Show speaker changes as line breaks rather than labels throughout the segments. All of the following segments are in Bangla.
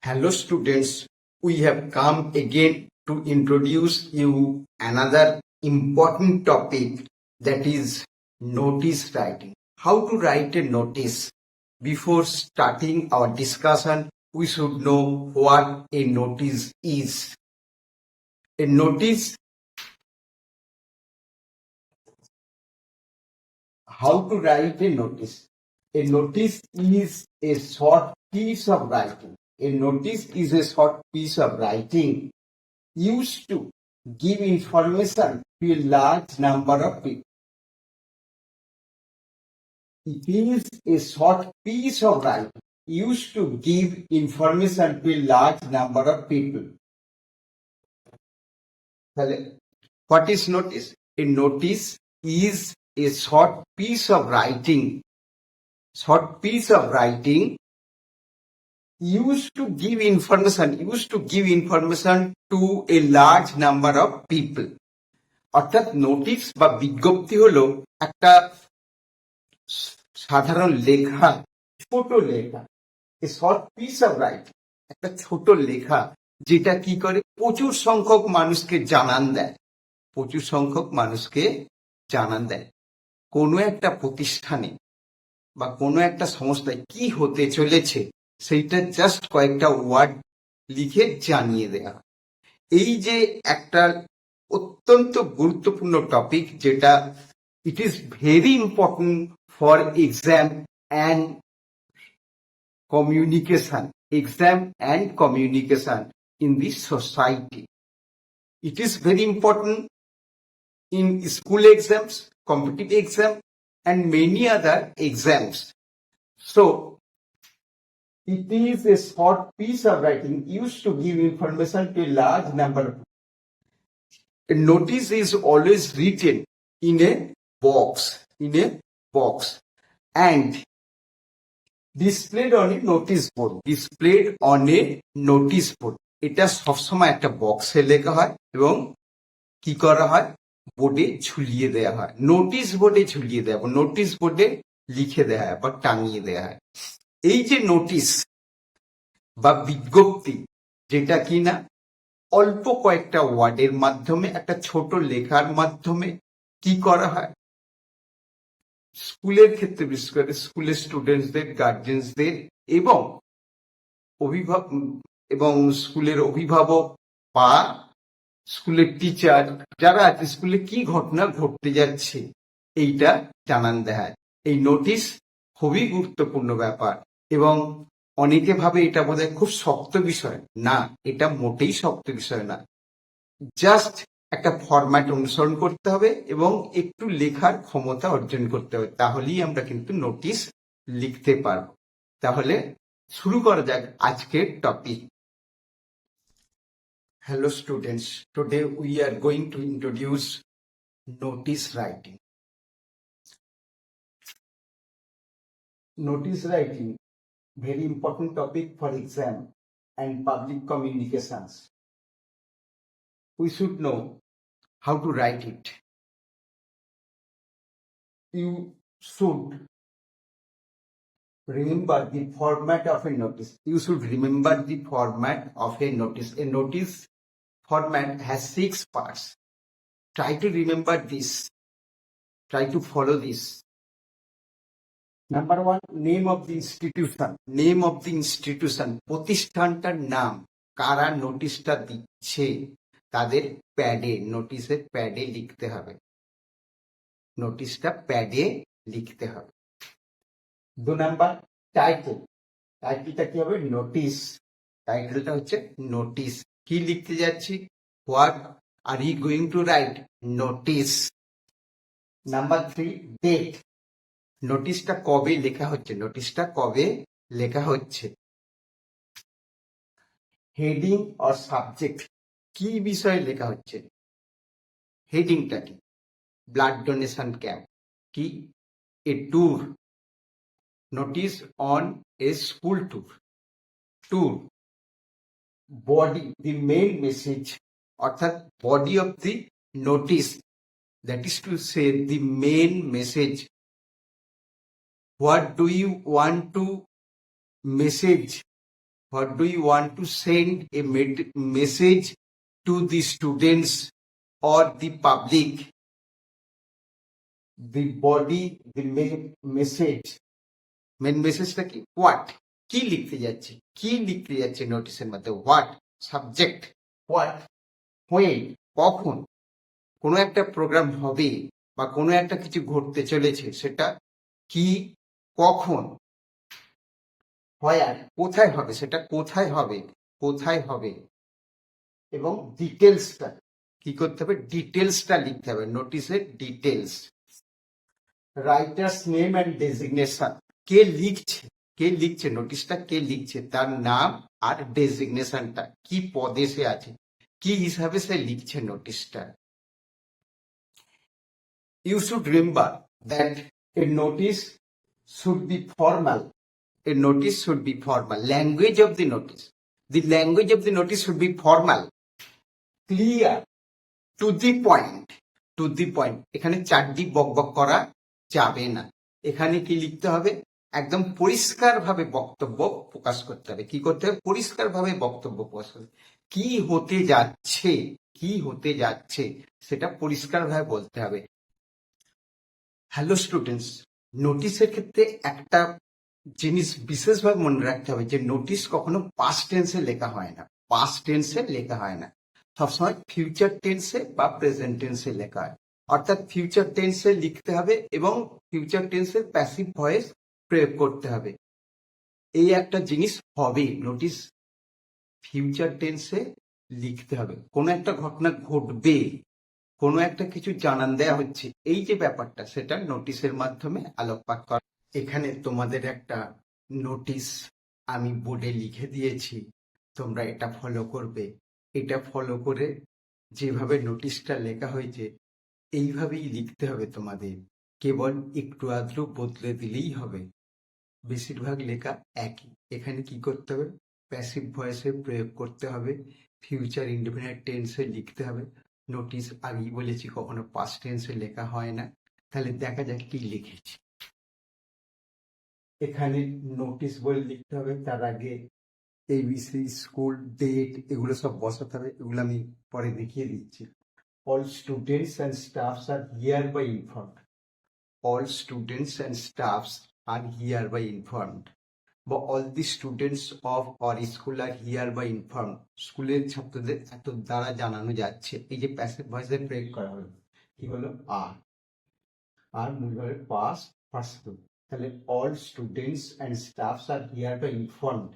Hello students, we have come again to introduce you another important topic, that is notice writing. How to write a notice. Before starting our discussion, we should know what a notice is. A notice, how to write a notice. A notice is a short piece of writing. A notice is a short piece of writing used to give information to a large number of people. It is a short piece of writing used to give information to a large number of people. What is notice? A notice is a short piece of writing. Short piece of writing used to give information to a large number of people. অর্থাৎ নোটিশ বা বিজ্ঞপ্তি হলো একটা সাধারণ লেখা, ছোট লেখা, a short piece of writing, একটা ছোট লেখা যেটা কি করে প্রচুর সংখ্যক মানুষকে জানান দেয় কোনো একটা প্রতিষ্ঠানে বা কোনো একটা সংস্থায় কি হতে চলেছে সেইটা জাস্ট কয়েকটা ওয়ার্ড লিখে জানিয়ে দেয়া। এই যে একটা অত্যন্ত গুরুত্বপূর্ণ টপিক, যেটা it is very important for exam and communication in the society. It is very important in school exams, competitive exam, and many other exams. So, it is a short piece of writing used to give information to a large number of people. A notice is always written in a box, and displayed on a notice board. এটা সবসময় একটা বক্সে লেখা হয় এবং কি করা হয়, বোর্ডে ঝুলিয়ে দেওয়া হয়। নোটিশ বোর্ডে লিখে দেওয়া হয় বা টাঙিয়ে দেওয়া হয়। এই যে নোটিশ বা বিজ্ঞপ্তি, যেটা কিনা অল্প কয়েকটা ওয়ার্ডের মাধ্যমে, একটা ছোট লেখার মাধ্যমে কি করা হয়, স্কুলের ক্ষেত্রে বিশেষ করে স্কুলের স্টুডেন্টসদের, গার্জেন্সদের এবং স্কুলের অভিভাবক বা স্কুলের টিচার যারা আছে, স্কুলে কি ঘটনা ঘটতে যাচ্ছে এইটা জানান দেয়। এই নোটিশ খুবই গুরুত্বপূর্ণ ব্যাপার, এবং অনেকে ভাবে এটা বোধহয় খুব শক্ত বিষয়। না, এটা মোটেই শক্ত বিষয় না। জাস্ট একটা ফরম্যাট অনুসরণ করতে হবে এবং একটু লেখার ক্ষমতা অর্জন করতে হবে, তাহলেই আমরা কিন্তু নোটিশ লিখতে পারবো। তাহলে শুরু করা যাক আজকের topic. Hello students, today we are going to introduce notice writing. Notice writing, very important topic for exam and public communications. We should know how to write it. You should remember the format of a notice. A notice format has 6 parts. Try to remember this. Try to follow this. Number 1, name of the institution. প্রতিষ্ঠানটার নাম, কারা নোটিশটা দিচ্ছে তাদের নোটিশের প্যাডে লিখতে হবে। নোটিশটা প্যাডে লিখতে হবে। 2 নাম্বার, টাইটেলটা কি হবে? টাইটেলটা হচ্ছে নোটিশ। কি লিখতে যাচ্ছি? What are you going to write? Notice. Number 3, date. নোটিশটা কবে লেখা হচ্ছে? হেডিং অর সাবজেক্ট, কি বিষয়ে লেখা হচ্ছে? হেডিংটা কি? ব্লাড ডোনেশন ক্যাম্প, কি? A tour, notice on a school tour. Body, the main message, অর্থাৎ body of the notice, that is to say the main message. What do you want to message What do you want to send a message to the students or the public? The body, the main message. Main মেসেজটা কি? হোয়াট, কি লিখতে যাচ্ছে নোটিশের মধ্যে? হোয়াট সাবজেক্ট, হোয়াট, হোয়েন, কখন কোনো একটা প্রোগ্রাম হবে বা কোনো একটা কিছু ঘটতে চলেছে, সেটা কি, কখন, হোয়ার, কোথায় হবে, সেটা কোথায় হবে এবং ডিটেলসটা কি করতে হবে? ডিটেলসটা লিখতে হবে, নোটিশের details. Writer's name and designation, কে লিখছে নোটিশটা, কে লিখছে, তার নাম আর ডেজিগনেশনটা, কি পদে সে আছে, কি হিসাবে সে লিখছে নোটিশটা। You should remember that a notice should be formal. A notice should be formal. Language of the notice. The language of the notice should be formal, clear, to the point. To the point. এখানে চারটি বকবক করা যাবে না। এখানে কি লিখতে হবে? একদম পরিষ্কারভাবে বক্তব্য প্রকাশ করতে হবে। কি করতে হবে? পরিষ্কারভাবে বক্তব্য প্রকাশ করতে হবে। কি হতে যাচ্ছে সেটা পরিষ্কারভাবে বলতে হবে। হ্যালো স্টুডেন্টস, নোটিশের ক্ষেত্রে একটা জিনিস বিশেষভাবে মনে রাখতে হবে যে নোটিশ কখনো পাস্ট টেন্সে লেখা হয় না, সবসময় ফিউচার টেন্সে বা প্রেজেন্ট টেন্সে লেখা হয়। অর্থাৎ ফিউচার টেন্সে লিখতে হবে এবং ফিউচার টেন্সের প্যাসিভ ভয়েস প্রয়োগ করতে হবে। এই একটা জিনিস হবে, নোটিশ ফিউচার টেন্সে লিখতে হবে। কোনো একটা ঘটনা ঘটবে, কোনো একটা কিছু জানান দেয়া হচ্ছে, এই যে ব্যাপারটা, সেটা নোটিশের মাধ্যমে আলোকপাত করা। এখানে তোমাদের একটা নোটিশ আমি বোর্ডে লিখে দিয়েছি, তোমরা এটা ফলো করবে। এটা ফলো করে যেভাবে নোটিশটা লেখা হয়েছে এইভাবেই লিখতে হবে তোমাদের। কেবল একটু আধটু বদলে দিলেই হবে, বেশিরভাগ লেখা একই। এখানে কি করতে হবে? প্যাসিভ ভয়েসের প্রয়োগ করতে হবে, ফিউচার ইনডিফিনিট টেন্সে লিখতে হবে। নোটিশ আগেই বলেছি কখনো পাস্ট টেন্সে লেখা হয় না। তাহলে দেখা যাক কি লিখেছি। এখানে নোটিশ বলে লিখতে হবে, তার আগে এবিসি, স্কুল, ডেট, এগুলো সব বসাতে হবে। এগুলো আমি পরে দেখিয়ে দিচ্ছি। All students and staffs are hereby informed. All students and staffs are hereby informed, বা all the students of our school are hereby informed. স্কুলের ছাত্রদের এত দ্বারা জানানো যাচ্ছে। এই যে প্যাসিভ ভয়েসের প্রয়োগ করা হলো, কি হলো? আর মূল হবে পাস্ট ফার্স্ট। তাহলে all students and staffs are hereby informed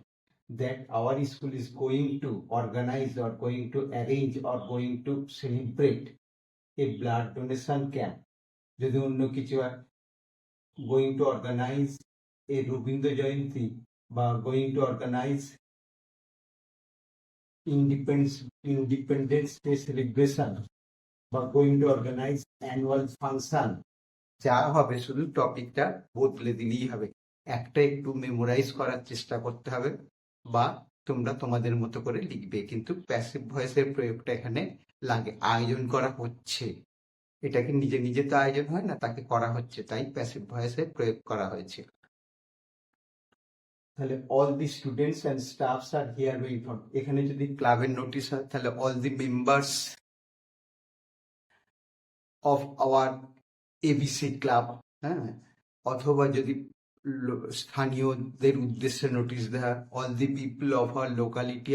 that our school is going to organize or going to arrange or going to celebrate a blood donation camp. যদি অন্য কিছু হয়, going to organize a Rabindra Jayanti বা going to organize independence day celebration বা going to organize annual function, যা হবে শুধু টপিকটা বদলে দিলেই হবে। একটা একটু মেমোরাইজ করার চেষ্টা করতে হবে বা তোমরা তোমাদের মতো করে লিখবে, কিন্তু প্যাসিভ ভয়েসের প্রয়োগটা এখানে লাগে। আয়োজন করা হচ্ছে, এটাকে নিজে নিজে তো আয়োজন হয় না, তাকে করা হচ্ছে, তাই প্যাসিভ ভয়েসের প্রয়োগ করা হয়েছে। তাহলে all the students and staffs are hereby informed. এখানে যদি ক্লাবের নোটিশ হয় তাহলে all the members of our ABC club, হ্যাঁ, অথবা যদি স্থানীয়দের উদ্দেশ্যে নোটিশ দেওয়া, all the people of our locality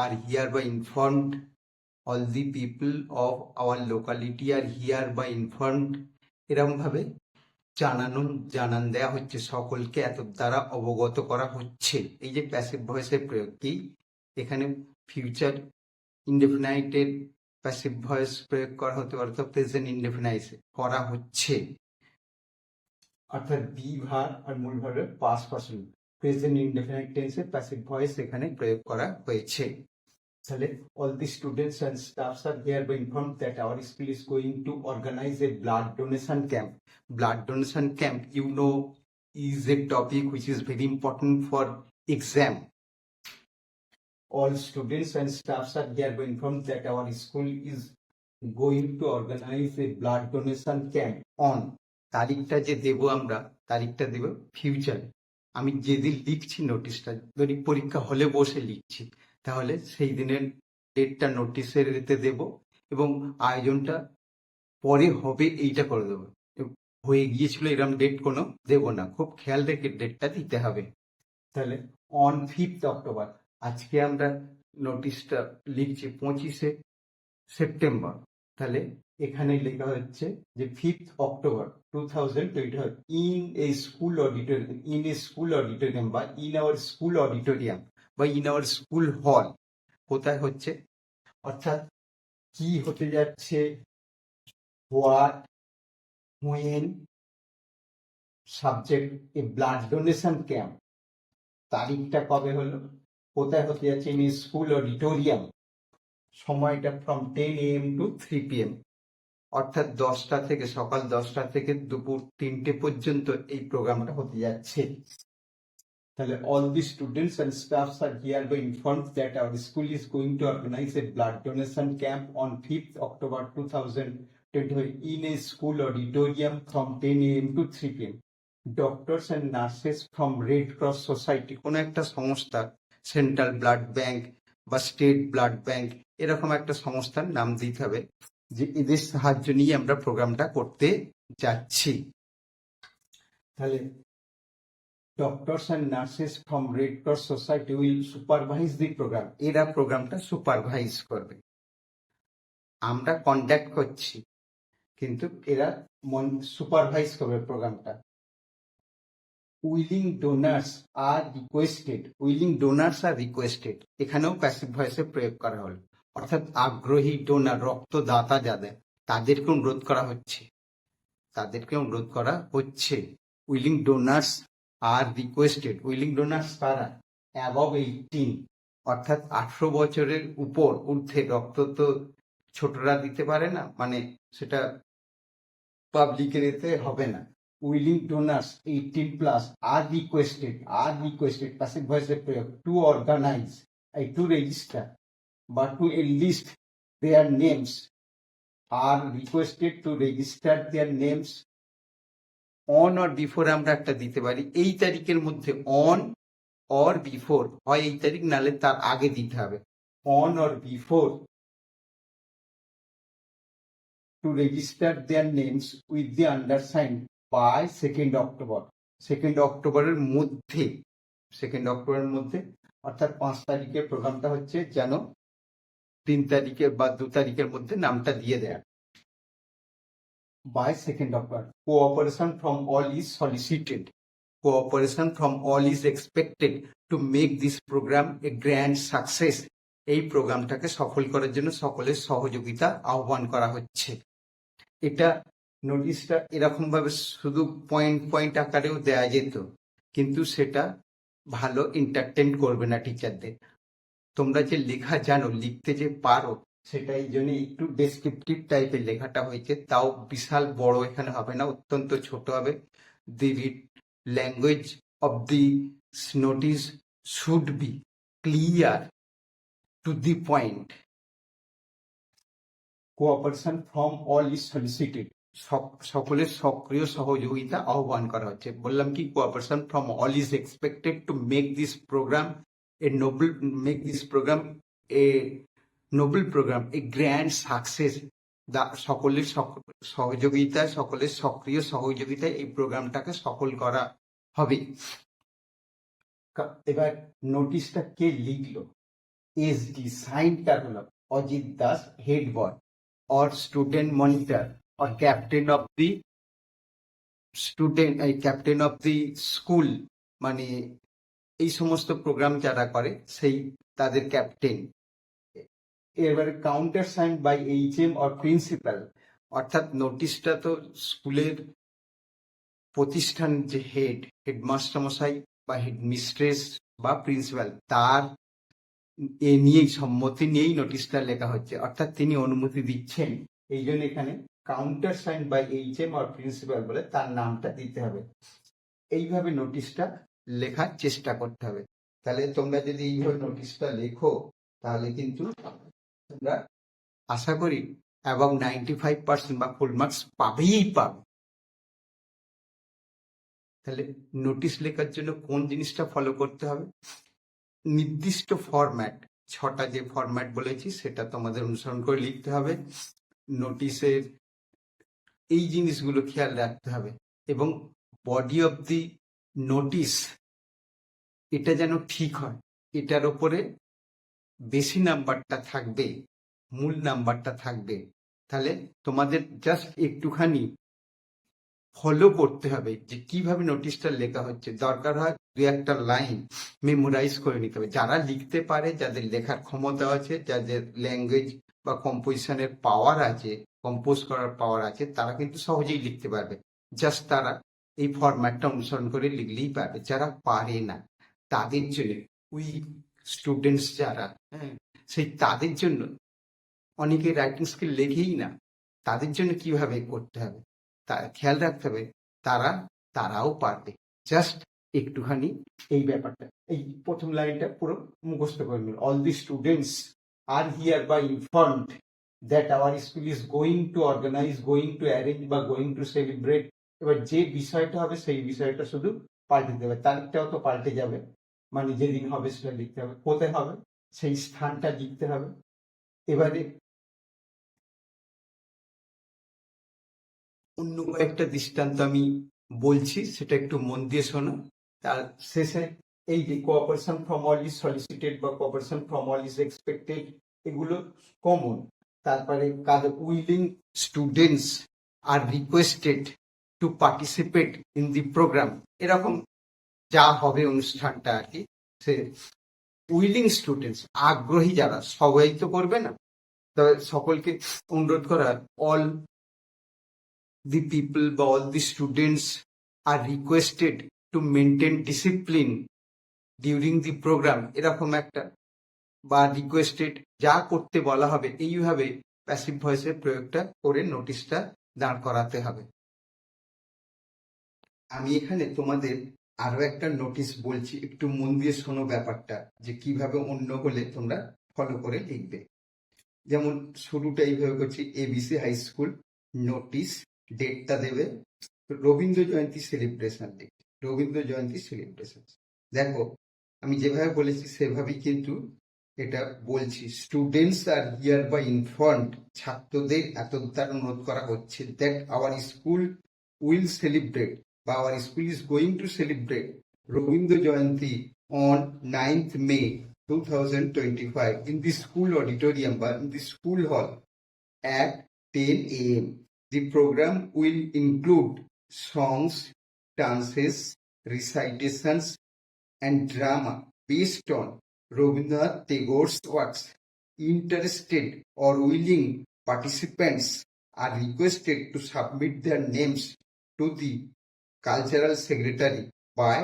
are hereby informed. All the people of our locality are hereby informed. এরকম ভাবে জানান দেয়া হচ্ছে, সকলকে এত দ্বারা অবগত করা হচ্ছে। এই যে প্যাসিভ ভয়েসের প্রয়োগ, কি এখানে ফিউচার ইনডেফিনাইটের প্যাসিভ ভয়েস প্রয়োগ করা হতে পারে, অর্থাৎ প্রেজেন্ট ইনডেফিনাইট করা হচ্ছে, অর্থাৎ বি ভার আর মূল ভার্বের পাস্ট পার্সন। প্রেজেন্ট ইনডেফিনাইট টেন্সে প্যাসিভ ভয়েস এখানে প্রয়োগ করা হয়েছে। তাহলে all the students and staffs are hereby informed that our school is going to organize a blood donation camp. Blood donation camp, you know, is a topic which is very important for exam. All students and staffs are hereby informed that our school is going to organize a blood donation camp on, তারিখটা যে দেব আমরা, তারিখটা দেব ফিউচার, আমি যেদিন লিখছি নোটিশটা, যদি পরীক্ষা হলে বসে লিখছি, তাহলে সেই দিনের ডেটটা নোটিশের এতে দেব এবং আয়োজনটা পরে হবে এইটা করে দেবো। হয়ে গিয়েছিল এরকম ডেট কোনো দেব না, খুব খেয়াল রেখে ডেটটা দিতে হবে। তাহলে অন 5th অক্টোবর, আজকে আমরা নোটিশটা লিখছি 25শে সেপ্টেম্বর, তাহলে এখানে লেখা হচ্ছে যে 5th October 2025 in a school auditorium, in a school auditorium বা ইন আওয়ার স্কুল অডিটোরিয়াম বা ইন আওয়ার স্কুল হল। কোথায় হচ্ছে, অর্থাৎ কি হতে যাচ্ছে, what, when, subject A blood donation camp, তারিখটা কবে হলো, কোথায় হতে যাচ্ছে, ইন স্কুল অডিটোরিয়াম, সময়টা ফ্রম 10 AM টু 3 PM, অর্থাৎ 10টা থেকে, সকাল 10টা থেকে দুপুর 3টে পর্যন্ত এই প্রোগ্রামটা হতে যাচ্ছে। তাহলে all the students and staffs are hereby informed that our school is going to organize a blood donation camp on 5th October 2025 in a school auditorium from 10 AM to 3 PM. Doctors and nurses from Red Cross Society, কোনো একটা সংস্থা, সেন্ট্রাল ব্লাড ব্যাংক বা স্টেট ব্লাড ব্যাংক, এরকম একটা সংস্থার নাম দিতে হবে, যে এদের সাহায্য নিয়ে আমরা প্রোগ্রামটা করতে যাচ্ছি। তাহলে doctors and nurses from Red Cross society will supervise the program, এরা প্রোগ্রামটা সুপারভাইজ করবে। আমরা কন্ডাক্ট করছি, কিন্তু এরা সুপারভাইজ করবে প্রোগ্রামটা। Willing donors are requested, willing donors are requested, এখানেও প্যাসিভ ভয়েসে প্রয়োগ করা হলো, অর্থাৎ আগ্রহী ডোনার, রক্তদাতা যাদের, তাদেরকে অনুরোধ করা হচ্ছে, তাদেরকে অনুরোধ করা হচ্ছে। Willing donors are requested, willing donors কারা, অ্যাবভ 18, অর্থাৎ 18 বছরের উপর ঊর্ধ্বে। রক্ত তো ছোটরা দিতে পারে না, মানে সেটা পাবলিকের এতে হবে না। Willing donors 18+ are requested passive ভয়েসের প্রয়োগ, টু অর্গানাইজ, টু রেজিস্টার বা to enlist their names, are requested to register their names on or before, আমরা একটা দিতে পারি এই তারিখের মধ্যে, অন অর বিফোর, হয় এই তারিখ নালে তার আগে দিতে হবে, on or before to register their names with the undersigned by 2nd October, 2nd অক্টোবরের মধ্যে, 2nd অক্টোবরের মধ্যে, অর্থাৎ 5 তারিখে প্রোগ্রামটা হচ্ছে, যেন 3 তারিখে বা 2 তারিখের মধ্যে নামটা দিয়ে দেয়। By 2nd October, cooperation from all is solicited, cooperation from all is expected to make this program a grand success, এই প্রোগ্রামটাকে সফল করার জন্য সকলের সহযোগিতা আহ্বান করা হচ্ছে। এটা নোটিশটা এরকম ভাবে শুধু পয়েন্ট পয়েন্ট আকারেও দেয়া যেত, কিন্তু সেটা ভালো এন্টারটেইন করবে না টিচারদের। তোমরা যে লেখা জানো, লিখতে যে পারো, সেটা এই জন্য একটু ডেসক্রিপটিভ টাইপের লেখাটা হয়েছে, তাও বিশাল বড় এখানে হবে না, অত্যন্ত ছোট হবে। The language of the notice should be clear, to the point. Cooperation from all is solicited, সকলের সক্রিয় সহযোগিতা আহ্বান করা হচ্ছে। বললাম কি, cooperation from all is expected to make this program a noble, make this program a noble program, a grand success. সকলের সহযোগিতা, সকলের সক্রিয় সহযোগিতায় এই প্রোগ্রামটাকে সফল করা হবে। এবার নোটিশটা কে লিখলো, এসডি, সাইন কার হলো, Ajit Das, head boy or student monitor or captain of the student, captain of the school, মানে এই সমস্ত প্রোগ্রাম যারা করে সেই তাদের ক্যাপ্টেন। এবারে countersign by HM or principal, অর্থাৎ নোটিশটা তো স্কুলের প্রতিষ্ঠান যে হেডমাস্টার মশাই বা হেডমিস্ট্রেস বা প্রিন্সিপাল, তার এ নিয়েই, সম্মতি নিয়েই নোটিশটা লেখা হচ্ছে, অর্থাৎ তিনি অনুমতি দিচ্ছেন, এই জন্য এখানে কাউন্টার সাইন বাই HM আর প্রিন্সিপাল বলে তার নামটা দিতে হবে। এইভাবে নোটিশটা লেখার চেষ্টা করতে হবে। তাহলে তোমরা যদি এইভাবে নোটিশটা লেখো, তাহলে কিন্তু তোমরা আশা করি এবং 95% বা ফুল মার্কস পাবেই পাবে। তাহলে নোটিশ লেখার জন্য কোন জিনিসটা ফলো করতে হবে? নির্দিষ্ট ফরম্যাট, 6টা যে ফরম্যাট বলেছি সেটা তোমাদের অনুসরণ করে লিখতে হবে। নোটিশের এই জিনিসগুলো খেয়াল রাখতে হবে এবং বডি অফ দি নোটিশ এটা যেন ঠিক হয়, এটার ওপরে বেশি নাম্বারটা থাকবে, মূল নাম্বারটা থাকবে। তাহলে তোমাদের জাস্ট একটুখানি ফলো করতে হবে যে কিভাবে নোটিশটা লেখা হচ্ছে। দরকার হয় 2-1টা লাইন মেমোরাইজ করে নিতে হবে। যারা লিখতে পারে, যাদের লেখার ক্ষমতা আছে, যাদের ল্যাঙ্গুয়েজ বা কম্পোজিশনের পাওয়ার আছে, কম্পোজ করার পাওয়ার আছে, তারা কিন্তু সহজেই লিখতে পারবে। জাস্ট তারা এই ফরম্যাটটা অনুসরণ করে লিখলেই পারবে। যারা পারে না তাদের জন্য, উইক স্টুডেন্টস যারা, হ্যাঁ, সেই তাদের জন্য, অনেকে রাইটিং স্কিল লেখেই না, তাদের জন্য কিভাবে করতে হবে তা খেয়াল রাখতে হবে। তারাও পারবে, জাস্ট একটুখানি এই ব্যাপারটা, এই প্রথম লাইনটা পুরো মুখস্থ করে নিল। All the students are hereby informed that our school is going to organise, going to arrange বা গোয়িং টু সেলিব্রেট। এবার যে বিষয়টা হবে সেই বিষয়টা শুধু পাল্টে দেবে, তারিখটাও তো পাল্টে যাবে, মানে যেদিন হবে সেটা লিখতে হবে, কোথায় হবে সেই স্থানটা লিখতে হবে। এবারে অন্য কয়েকটা দৃষ্টান্ত আমি বলছি, সেটা একটু মন দিয়ে শোনো। তার শেষে এই যে cooperation from all is solicited বা cooperation from all is expected, এগুলো কমন। তারপরে willing students are requested to participate in the programme, এরকম যা হবে অনুষ্ঠানটা আর কি। সে উইলিং স্টুডেন্টস, আগ্রহী যারা, সবাই তো করবে না, তবে সকলকে অনুরোধ করা। অল the people বা all the students are requested to maintain discipline during the program, এরকম একটা, বা রিকোয়েস্টেড, যা করতে বলা হবে, এইভাবে প্যাসিভ ভয়েসের প্রয়োগটা করে নোটিশটা দাঁড় করাতে হবে। আমি এখানে তোমাদের আরো একটা নোটিশ বলছি, একটু মন দিয়ে শোনো ব্যাপারটা, যে কিভাবে অন্য হলে তোমরা ফলো করে লিখবে। যেমন শুরুটা এইভাবে করছি, এবিসি হাই স্কুল নোটিশ, ডেটটা দেবে Rabindra Jayanti celebration day, Rabindra Jayanti celebration. দেখো আমি যেভাবে বলেছি সেভাবেই কিন্তু এটা বলছি। Students are hereby informed, ছাত্রদের এত দ্বারা অনুরোধ করা হচ্ছে, that our school will celebrate বা our school is going to celebrate Rabindra Jayanti on 9th May 2025 in the school auditorium বা in the school hall at 10 a.m. The program will include songs, dances, recitations, and drama based on Rabindranath Tagore's works. Interested or willing participants are requested to submit their names to the Cultural Secretary by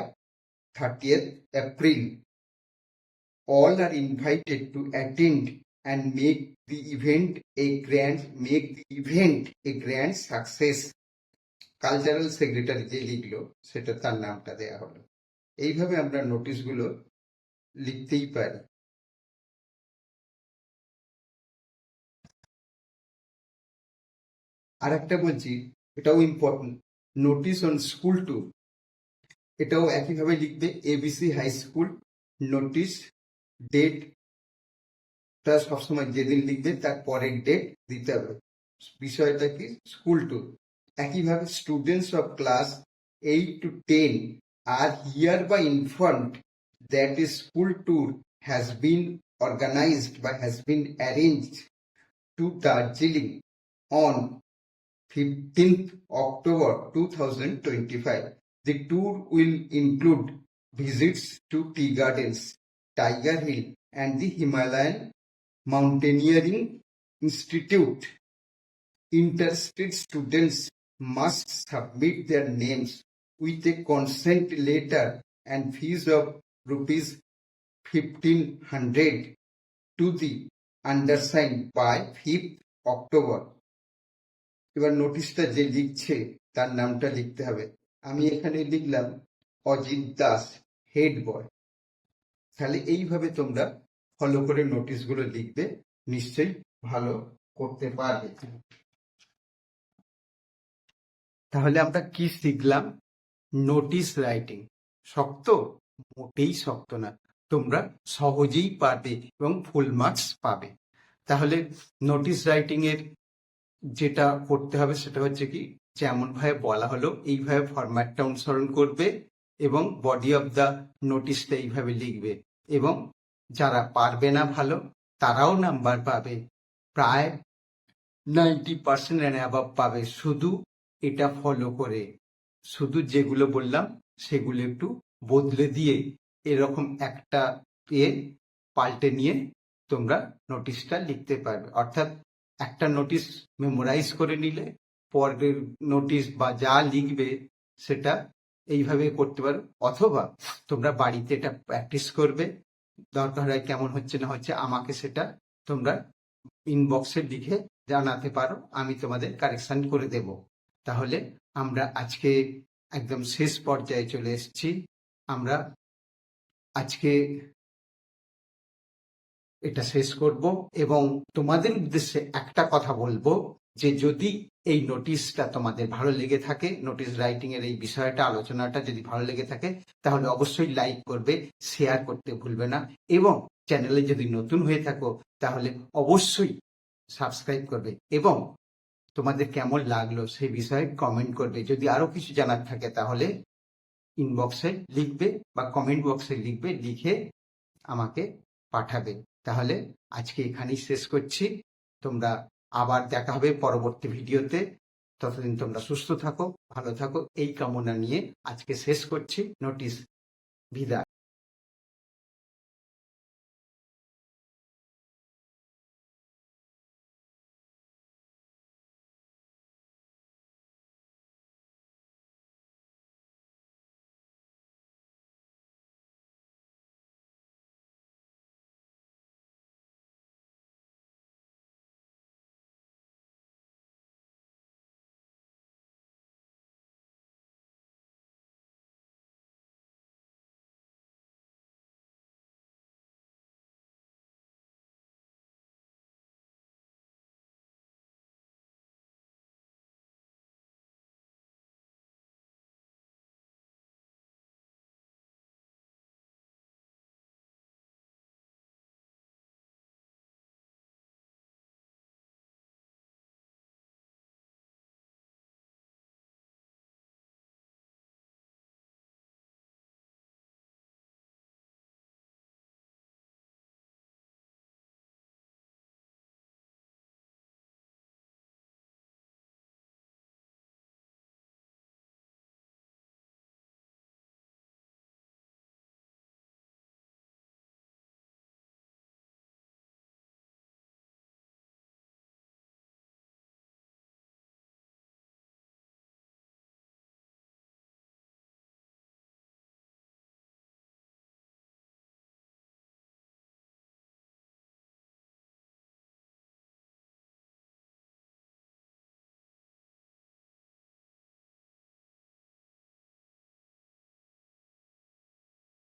30th April. All are invited to attend and make the event a grand success. Cultural secretary যে লিখলো সেটা তার নামটা দেয়া হলো। এইভাবে আমরা নোটিশগুলো লিখতেই পারি। আর একটা বলছি, এটাও important, notice on school tour, এটাও একইভাবে লিখবে। এবিসি হাই স্কুল নোটিশ, ডেটটা সবসময় যেদিন লিখবে তার পরের ডেট দিতে হবে। বিষয়টা কি? School tour. একইভাবে students of class 8 to 10 are hereby informed that a school tour has been organized but has been arranged to Darjeeling on 15th October 2025. The tour will include visits to tea gardens, Tiger Hill, and the Himalayan Mountaineering Institute. Interested students must submit their names with a consent letter and fees of rupees 1500 to the undersigned by 5th October. এবার নোটিশটা যে লিখছে তার নামটা লিখতে হবে। আমি এখানে লিখলাম অজিত দাস, হেড বয়। তাহলে এইভাবে তোমরা ফলো করে নোটিশগুলো লিখবে, নিশ্চয়ই ভালো করতে পারবে। তাহলে আমরা কি শিখলাম? নোটিশ রাইটিং শক্ত? মোটেই শক্ত না, তোমরা সহজেই পারবে এবং ফুল মার্কস পাবে। তাহলে নোটিশ রাইটিং এর যেটা করতে হবে সেটা হচ্ছে কি, যেমন ভাবে বলা হলো এইভাবে ফরম্যাটটা অনুসরণ করবে এবং বডি অফ দ্য নোটিশটা এইভাবে লিখবে, এবং যারা পারবে না ভালো তারাও নাম্বার পাবে, প্রায় 90% এন্ড অ্যাবাভ পাবে, শুধু এটা ফলো করে, শুধু যেগুলো বললাম সেগুলো একটু বদলে দিয়ে এরকম একটা পাল্টে নিয়ে তোমরা নোটিশটা লিখতে পারবে। অর্থাৎ একটা নোটিশ মেমোরাইজ করে নিলে পরের নোটিশ বা যা লিখবে সেটা এইভাবে করতে পারো, অথবা তোমরা বাড়িতে এটা প্র্যাকটিস করবে, দরকার হয় কেমন হচ্ছে না হচ্ছে আমাকে সেটা তোমরা ইনবক্সে লিখে জানাতে পারো, আমি তোমাদের কারেকশন করে দেব। তাহলে আমরা আজকে একদম শেষ পর্যায়ে চলে এসেছি। আমরা আজকে এটা শেষ করব এবং তোমাদের উদ্দেশ্যে একটা কথা বলবো, যে যদি এই নোটিশটা তোমাদের ভালো লেগে থাকে, নোটিশ রাইটিং এর এই বিষয়টা আলোচনাটা যদি ভালো লেগে থাকে, তাহলে অবশ্যই লাইক করবে, শেয়ার করতে ভুলবে না, এবং চ্যানেলে যদি নতুন হয়ে থাকো তাহলে অবশ্যই সাবস্ক্রাইব করবে, এবং তোমাদের কেমন লাগলো সেই বিষয়ে কমেন্ট করবে। যদি আরো কিছু জানার থাকে তাহলে ইনবক্সে লিখবে বা কমেন্ট বক্সে লিখবে, লিখে আমাকে পাঠাবে। তাহলে আজকে এখানেই শেষ করছি, তোমরা আবার দেখা হবে পরবর্তী ভিডিওতে। ততদিন তোমরা সুস্থ থাকো, ভালো থাকো, এই কামনা নিয়ে আজকে শেষ করছি। নোটিশ, বিদায়।